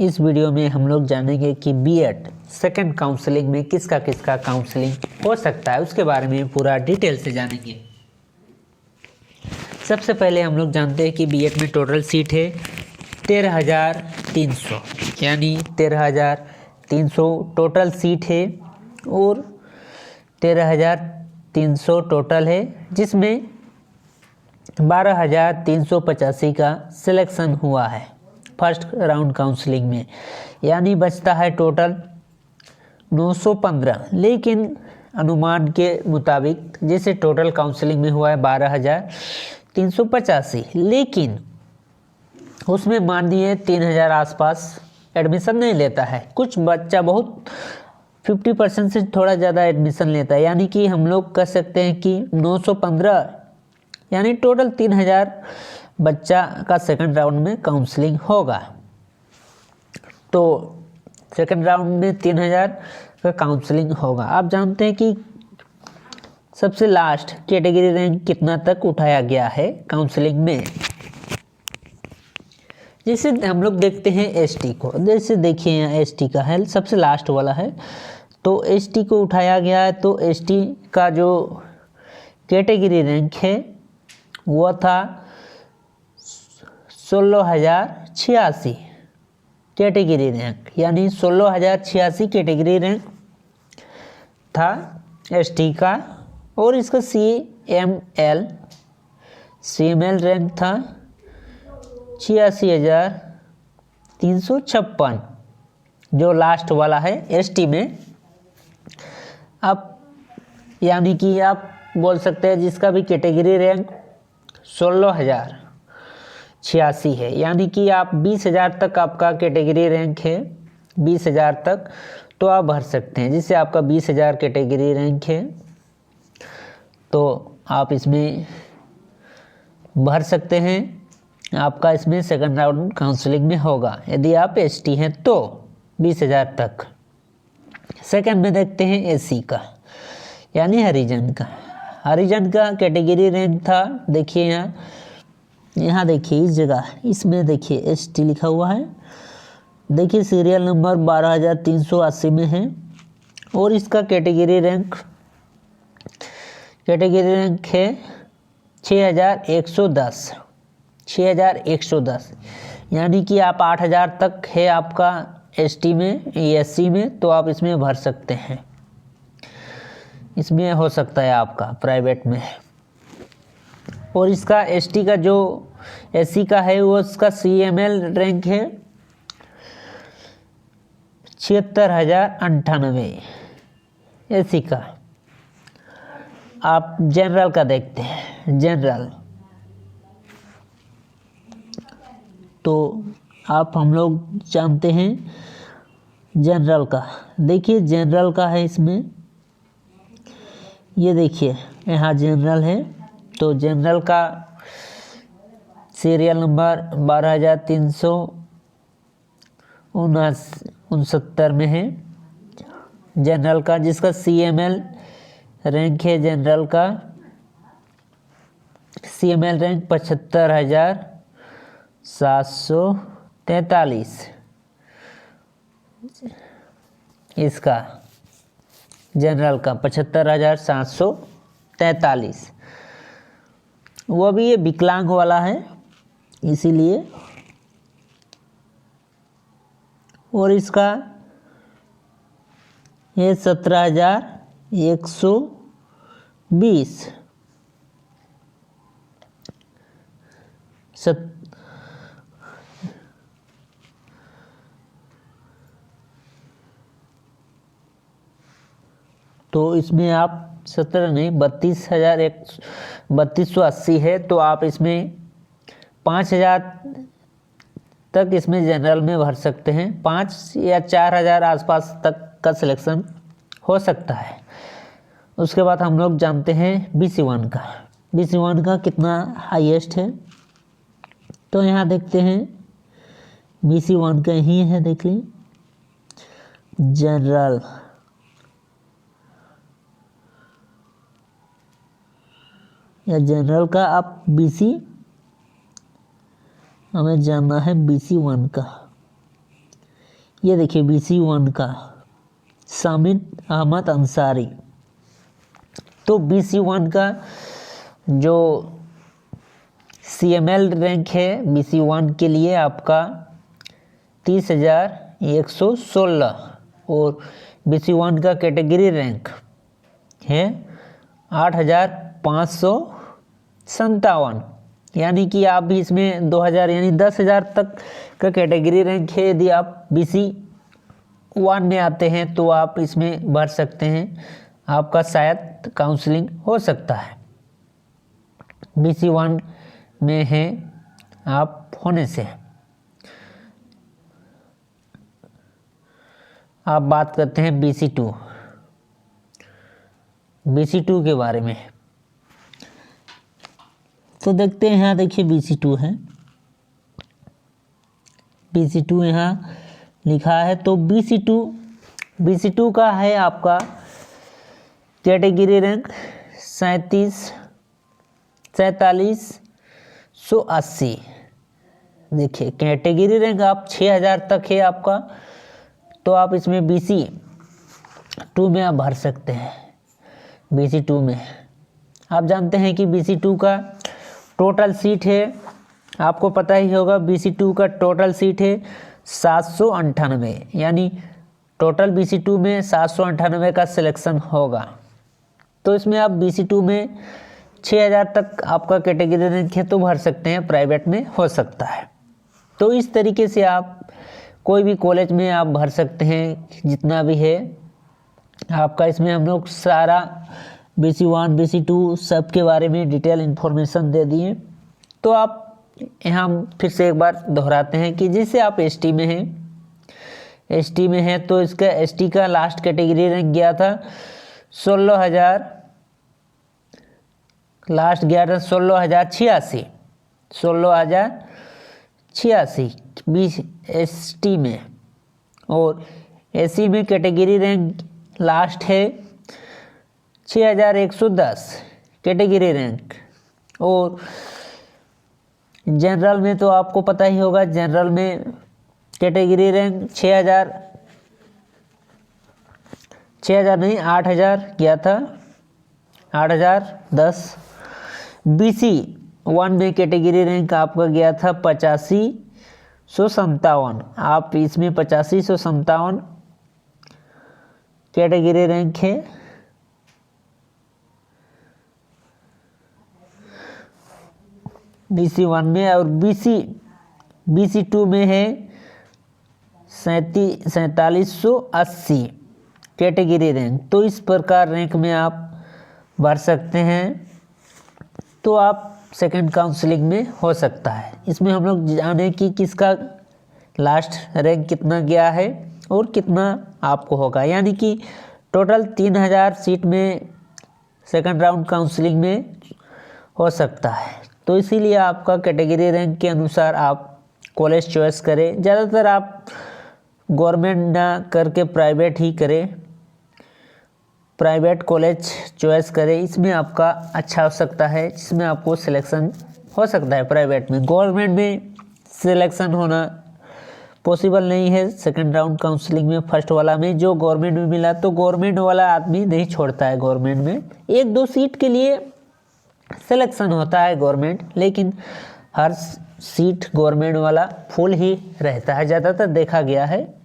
इस वीडियो में हम लोग जानेंगे कि बीएड सेकंड काउंसलिंग में किसका किसका काउंसलिंग हो सकता है, उसके बारे में पूरा डिटेल से जानेंगे। सबसे पहले हम लोग जानते हैं कि बीएड में टोटल सीट है 13,300, यानी 13,300 टोटल सीट है और 13,300 टोटल है, जिसमें 12,385 का सिलेक्शन हुआ है फर्स्ट राउंड काउंसलिंग में, यानी बचता है टोटल 915। लेकिन अनुमान के मुताबिक जैसे टोटल काउंसलिंग में हुआ है 12,385, लेकिन उसमें मानिए 3,000 आसपास एडमिशन नहीं लेता है। कुछ बच्चा बहुत 50% से थोड़ा ज़्यादा एडमिशन लेता है, यानी कि हम लोग कह सकते हैं कि 915 यानी टोटल 3,000 बच्चा का सेकंड राउंड में काउंसलिंग होगा। तो सेकंड राउंड में 3,000 का काउंसलिंग होगा। आप जानते हैं कि सबसे लास्ट कैटेगरी रैंक कितना तक उठाया गया है काउंसलिंग में। जैसे हम लोग देखते हैं एसटी को, जैसे देखिए यहाँ एसटी का है, सबसे लास्ट वाला है, तो एसटी को उठाया गया है। तो एसटी का जो कैटेगरी रैंक है वो था 16,086 कैटेगरी रैंक, यानी 16,086 कैटेगरी रैंक था एसटी का। और इसका सीएमएल रैंक था 86,356, जो लास्ट वाला है एसटी में। अब यानी कि आप बोल सकते हैं जिसका भी कैटेगरी रैंक 16,086 है, यानी कि आप 20,000 तक आपका कैटेगरी रैंक है, 20,000 तक तो आप भर सकते हैं। जिससे आपका 20,000 कैटेगरी रैंक है तो आप इसमें भर सकते हैं। आपका इसमें सेकंड राउंड काउंसलिंग में होगा यदि आप एसटी हैं तो 20,000 तक। सेकंड में देखते हैं एससी का, यानी हरिजन का। हरिजन का कैटेगरी रैंक था, देखिए यहाँ देखिए इस जगह, इसमें देखिए एसटी लिखा हुआ है, देखिए सीरियल नंबर 12,380 में है। और इसका कैटेगरी रैंक है 6,110, यानी कि आप 8,000 तक है आपका एसटी में, एससी में, तो आप इसमें भर सकते हैं। इसमें हो सकता है आपका प्राइवेट में। और इसका एसटी का जो एससी का है वो इसका सीएमएल रैंक है 76,098 एससी का। आप जनरल का देखते हैं, जनरल तो आप हम लोग जानते हैं जनरल का। देखिए जनरल का है इसमें, ये देखिए यहाँ जनरल है, तो जनरल का सीरियल नंबर 12,369 में है जनरल का, जिसका सीएमएल रैंक है जनरल का, सीएमएल रैंक 75,743 इसका जनरल का 75,743। वो भी ये विकलांग वाला है इसीलिए। और इसका ये 17,120 तो इसमें आप 32,80 है, तो आप इसमें 5,000 तक इसमें जनरल में भर सकते हैं। 5 या 4,000 आसपास तक का सिलेक्शन हो सकता है। उसके बाद हम लोग जानते हैं BC1 का। BC1 का कितना हाईएस्ट है, तो यहाँ देखते हैं BC1 का ही है, देख लीजिए जनरल, या जनरल का आप BC हमें जानना है BC1 का। ये देखिए BC1 का सामिन अहमद अंसारी। तो BC1 का जो CML रैंक है BC1 के लिए आपका 30,116 और BC1 का कैटेगरी रैंक है 8,557। यानी कि आप भी इसमें 2,000 यानी 10,000 तक का कैटेगरी रैंक है। यदि आप BC1 में आते हैं तो आप इसमें भर सकते हैं, आपका शायद काउंसलिंग हो सकता है। BC1 में है आप होने से। आप बात करते हैं BC2 के बारे में। तो देखते हैं, यहाँ देखिए BC2 है, BC2 यहाँ लिखा है। तो BC2 का है आपका कैटेगरी रैंक 47,80। देखिए कैटेगरी रैंक आप 6,000 तक है आपका, तो आप इसमें BC2 में आप भर सकते हैं। BC2 में आप जानते हैं कि BC2 का टोटल सीट है, आपको पता ही होगा BC2 का टोटल सीट है 798। यानी टोटल BC2 में 798 का सिलेक्शन होगा। तो इसमें आप BC2 में 6,000 तक आपका कैटेगरी रैंक है तो भर सकते हैं, प्राइवेट में हो सकता है। तो इस तरीके से आप कोई भी कॉलेज में आप भर सकते हैं, जितना भी है आपका। इसमें हम लोग सारा BC1 BC2 सब के बारे में डिटेल इन्फॉर्मेशन दे दिए। तो आप यहाँ फिर से एक बार दोहराते हैं कि जैसे आप ST में हैं तो इसका ST का लास्ट कैटेगरी रैंक गया था 16,000, लास्ट गया था 16,086 ST में। और AC में कैटेगरी रैंक लास्ट है 6,110 कैटेगरी रैंक। और जनरल में तो आपको पता ही होगा, जनरल में कैटेगरी रैंक 6,000 नहीं 8,000 गया था, 8,010। BC1 में कैटेगरी रैंक आपका गया था 85,157। आप इसमें 85,157 कैटेगरी रैंक है। BC1 में। और BC2 में है 47,80 कैटेगरी रैंक। तो इस प्रकार रैंक में आप भर सकते हैं, तो आप सेकंड काउंसलिंग में हो सकता है। इसमें हम लोग जाने कि किसका लास्ट रैंक कितना गया है और कितना आपको होगा। यानी कि टोटल 3,000 सीट में सेकंड राउंड काउंसलिंग में हो सकता है। तो इसीलिए आपका कैटेगरी रैंक के अनुसार आप कॉलेज चॉइस करें। ज़्यादातर आप गवर्नमेंट ना करके प्राइवेट ही करें, प्राइवेट कॉलेज चॉइस करें। इसमें आपका अच्छा हो सकता है, जिसमें आपको सिलेक्शन हो सकता है। प्राइवेट में, गवर्नमेंट में सिलेक्शन होना पॉसिबल नहीं है। सेकंड राउंड काउंसलिंग में फर्स्ट वाला में जो गवर्नमेंट में मिला, तो गवर्नमेंट वाला आदमी नहीं छोड़ता है। गवर्नमेंट में 1-2 सीट के लिए सिलेक्शन होता है गवर्नमेंट, लेकिन हर सीट गवर्नमेंट वाला फुल ही रहता है, ज़्यादातर देखा गया है।